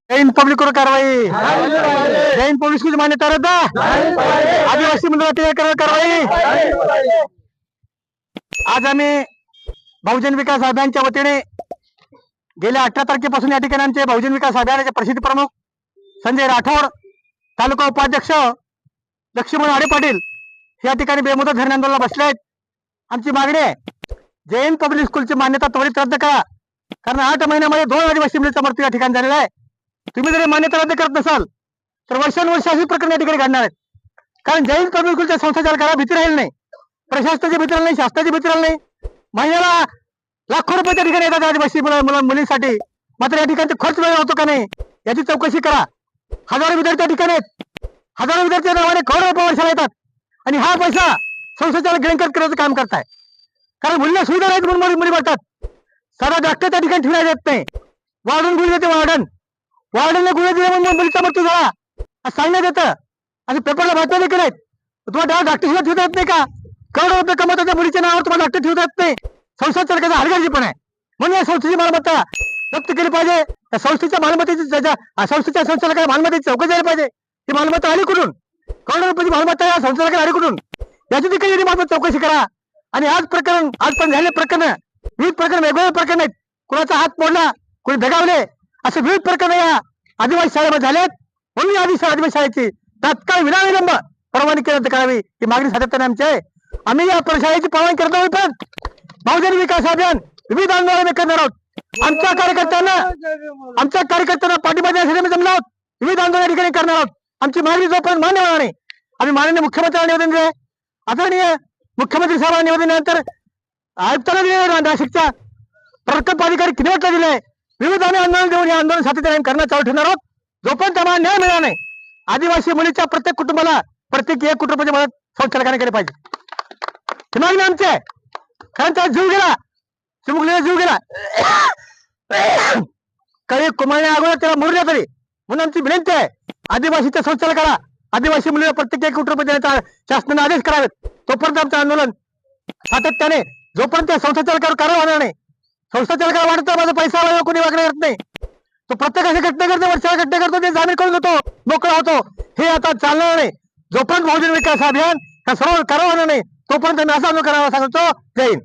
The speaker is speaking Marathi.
जैन पब्लिक वर कारवाई, जैन पोलीस की मान्यता रद्द, आदिवासी मंडळावर कारवाई। आज आम्ही बहुजन विकास अभियानच्या वतीने गेल्या 18 तारखेपासून या ठिकाणी आमचे बहुजन विकास अभियानाचे प्रसिद्धी प्रमुख संजय राठोड, तालुका उपाध्यक्ष लक्ष्मण आडे पाटील या ठिकाणी बेमुदत धरणे आंदोलनाला बसले आहेत। आमची मागणी आहे, जैन पब्लिक स्कूलची मान्यता त्वरित रद्द करा, कारण 8 महिन्यामध्ये 2 आदिवासी मुलीचा मृत्यू या ठिकाणी झालेला आहे। तुम्ही जरी मान्यता रद्द करत नसाल तर वर्षानुवर्ष अशी प्रकरण या ठिकाणी घडणार आहेत, कारण जैन पब्लिक स्कूलच्या संस्थाचालकाला भीती राहील नाही, प्रशासनाची भीती राहील नाही, शासनाची भीती राहील नाही। महिन्याला लाखो रुपये त्या ठिकाणी येतात आदिवासी मुलींसाठी, मात्र या ठिकाणी खर्च वेळ होतो का नाही याची चौकशी करा। हजारो विद्यार्थी त्या ठिकाणी आहेत, हजारो विद्यार्थ्यांच्या नावाने करोडो रुपये वर्षाला येतात आणि हा पैसा संस्थाचालक गिळंकृत करायचं काम करताय, कारण मुलीला सुविधा नाहीत म्हणून मुली भरतात। साधा डॉक्टर त्या ठिकाणी ठेवण्यात येत नाही, वार्डन गुळी देते, वार्डनने गुळी दिले म्हणून मुलीचा मृत्यू झाला असं सांगण्यात येतं आणि पेपरला बातम्या देखील आहेत। तुम्हाला डॉक्टर सुद्धा ठेवता येत नाही का? करोडो रुपये कमवतात त्या मुलीच्या नावावर तुम्हाला डॉक्टर ठेवता येत नाही, संस्थाचालकाचा हलगर्जीपणा आहे। म्हणून या संस्थेची मालमत्ता जप्त केली पाहिजे, त्या संस्थेच्या मालमत्तेची संस्थेच्या संचालकाला मालमत्तेची चौकशी झाली पाहिजे। ती मालमत्ता आली कुठून? करोडो रुपयाची मालमत्ता या संचालकाला आली कुठून याची देखील मालमत्ता चौकशी करा। आणि आज पण झालेले प्रकरण, विविध प्रकरण, वेगवेगळे प्रकरण आहेत, कुणाचा हात मोडला, कोणी दगावले, असे विविध प्रकरण या आदिवासी शाळेमध्ये झालेत। म्हणून आदिवासी शाळेची तात्काळ विनाविलंब परवानगी रद्द करावी ही मागणी सातत्याने आमची आहे। आम्ही या शाळेची परवानगी करत आहोत, पण बहुजन विकास अभियान विविध आंदोलन करणार आहोत। आमच्या कार्यकर्त्यांना पाठिंबा देण्यासाठी आम्ही जमलो आहोत, विविध आंदोलन ठिकाणी करणार आहोत। आमची मागणी जोपर्यंत मान्य होणार नाही, आम्ही माननीय मुख्यमंत्र्यांना निवेदन दिले, आदरणीय मुख्यमंत्री साहेबांना निवेदन दिल्यानंतर आयुक्तांना दिले, नाशिकच्या प्रकल्प अधिकारी किनवटला दिले, विविध आम्ही आंदोलन देऊन या आंदोलन सातत्याने करणं चालू ठेवणार आहोत जोपर्यंत आम्हाला न्याय मिळणार नाही। आदिवासी मुलीच्या प्रत्येक कुटुंबाला प्रत्येक 1 कोटी रुपयाची मदत संचालकाने केली पाहिजे, ही मागणी आमची आहे। कारण त्याचा जीव गेला, चिमुकलीचा जीव गेला, काही कुमारण्या अगोदर त्याला मोडल्या तरी, म्हणून आमची विनंती आहे आदिवासीच्या संचालकाला आदिवासी मुलीला प्रत्येक 1 कोटी रुपये देण्याचा शासनाने आदेश करावेत। तोपर्यंत आमचं आंदोलन सातत्याने, जोपर्यंत त्या संस्थाचालकावर कारवाई होणार नाही, संस्थाचालकाला वाटतं माझा पैसा आला कोणी वागणे करत नाही, तो प्रत्येकाचे घटना करतो, वर्षाला घटना करतो, ते जामीन करून देतो, मोकळा होतो, हे आता चालणार नाही। जोपर्यंत बहुजन विकास अभियान हा सर्व कारवाई होणार नाही तोपर्यंत मी असा करावा सांगतो। जय हिंद।